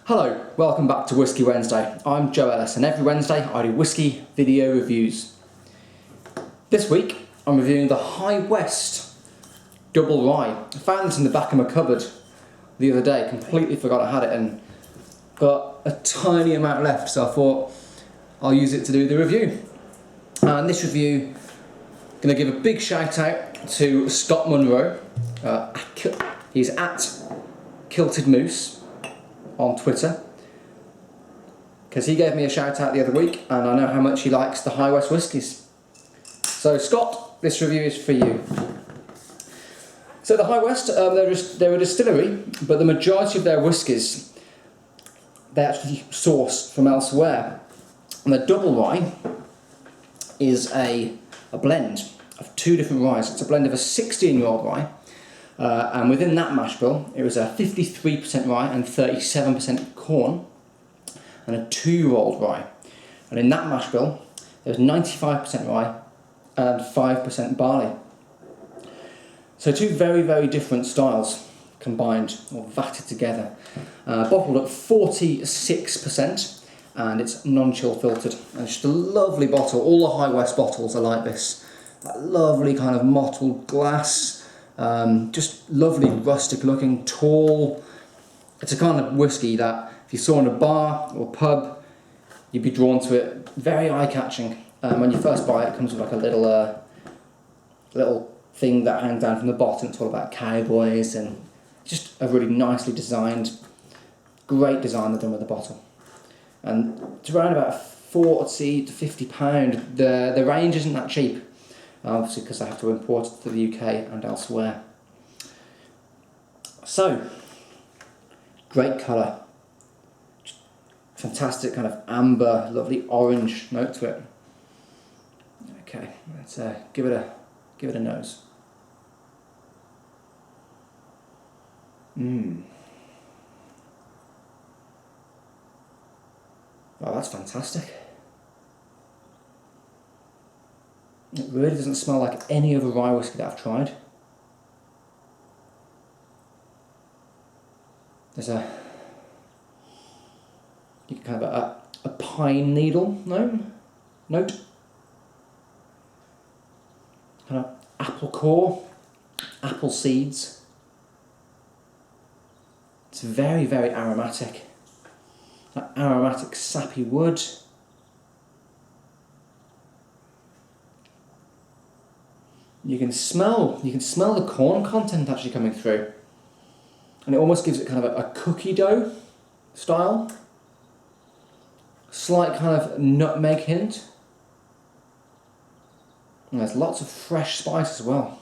Hello, welcome back to Whisky Wednesday. I'm Joe Ellis and every Wednesday I do whisky video reviews. This week I'm reviewing the High West Double Rye. I found this in the back of my cupboard the other day, completely forgot I had it and got a tiny amount left, so I thought I'll use it to do the review. And this review, I'm going to give a big shout out to Scott Munro. He's at Kilted Moose on Twitter, because he gave me a shout out the other week and I know how much he likes the High West whiskies. So Scott, this review is for you. So the High West, they're a distillery, but the majority of their whiskies they actually source from elsewhere. And the Double Rye is a blend of two different ryes. It's a blend of a 16-year-old rye, and within that mash bill, it was a 53% rye and 37% corn, and a 2-year-old rye. And in that mash bill, there was 95% rye and 5% barley. So two very, very different styles combined or vatted together. Bottled at 46%, and it's non-chill filtered. And it's just a lovely bottle. All the High West bottles are like this. That lovely kind of mottled glass. Just lovely, rustic looking, tall. It's a kind of whiskey that if you saw in a bar or pub, you'd be drawn to it. Very eye-catching. When you first buy it, it comes with like a little thing that hangs down from the bottom. It's all about cowboys and just a really nicely designed, great design they've done with the bottle. And it's around about £40 to £50. The range isn't that cheap. Obviously because I have to import it to the UK and elsewhere. So, great colour, fantastic kind of amber, lovely orange note to it. Okay, let's give it a nose. Oh, that's fantastic. It really doesn't smell like any other rye whiskey that I've tried. There's you can kind of a pine needle note. Kind of apple core, apple seeds. It's very, very aromatic. That aromatic sappy wood. You can smell the corn content actually coming through, and it almost gives it kind of a cookie dough style, slight kind of nutmeg hint, and there's lots of fresh spice as well.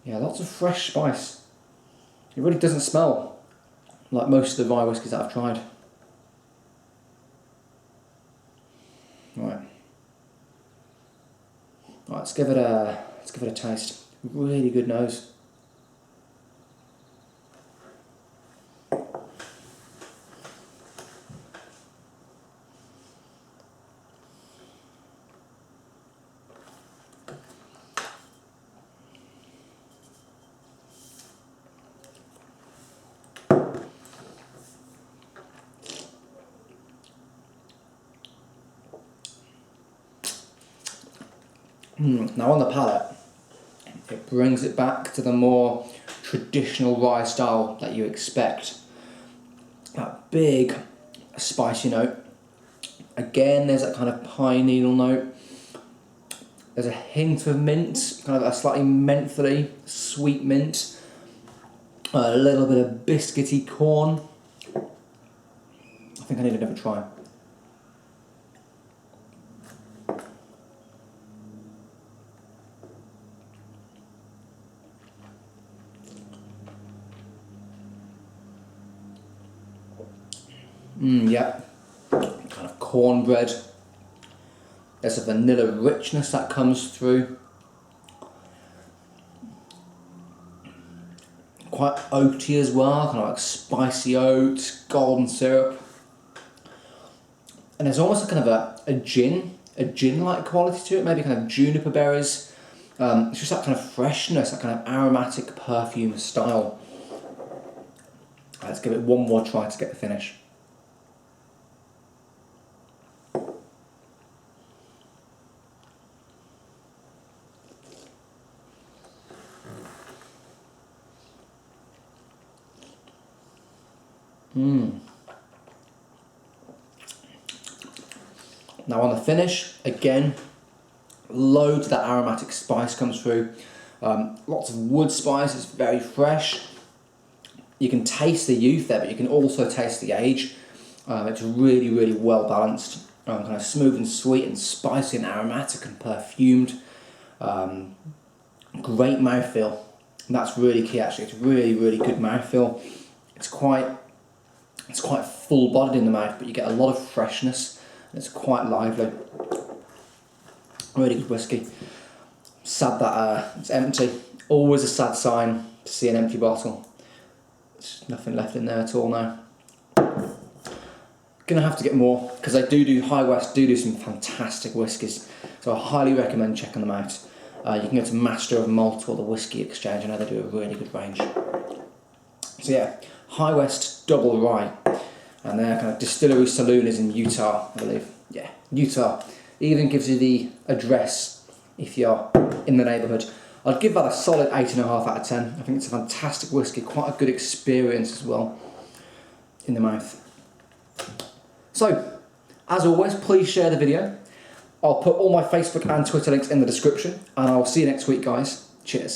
Yeah, lots of fresh spice. It really doesn't smell like most of the rye whiskies that I've tried. Right, let's give it a taste. Really good nose. Now on the palate, it brings it back to the more traditional rye style that you expect. That big spicy note. Again, there's that kind of pine needle note. There's a hint of mint, kind of a slightly mentholy, sweet mint. A little bit of biscuity corn. I think I need another try. Yeah, kind of cornbread. There's a vanilla richness that comes through. Quite oaty as well, kind of like spicy oats, golden syrup. And there's almost a kind of a gin a gin-like quality to it, maybe kind of juniper berries. It's just that kind of freshness, that kind of aromatic perfume style. Let's give it one more try to get the finish. Now on the finish, again, loads of that aromatic spice comes through. Lots of wood spice, it's very fresh. You can taste the youth there, but you can also taste the age. It's really, really well balanced. Kind of smooth and sweet and spicy and aromatic and perfumed. Great mouthfeel. And that's really key actually. It's really, really good mouthfeel. It's quite full-bodied in the mouth, but you get a lot of freshness. And it's quite lively. Really good whiskey. Sad that it's empty. Always a sad sign to see an empty bottle. There's nothing left in there at all now. Gonna have to get more, because they do High West do some fantastic whiskies, so I highly recommend checking them out. You can go to Master of Malt or the Whisky Exchange. I know they do a really good range. So yeah, High West Double Rye, and their kind of distillery saloon is in Utah, I believe. Yeah, Utah. It even gives you the address if you're in the neighbourhood. I'd give that a solid 8.5 out of 10. I think it's a fantastic whiskey, quite a good experience as well in the mouth. So, as always, please share the video. I'll put all my Facebook and Twitter links in the description, and I'll see you next week, guys. Cheers.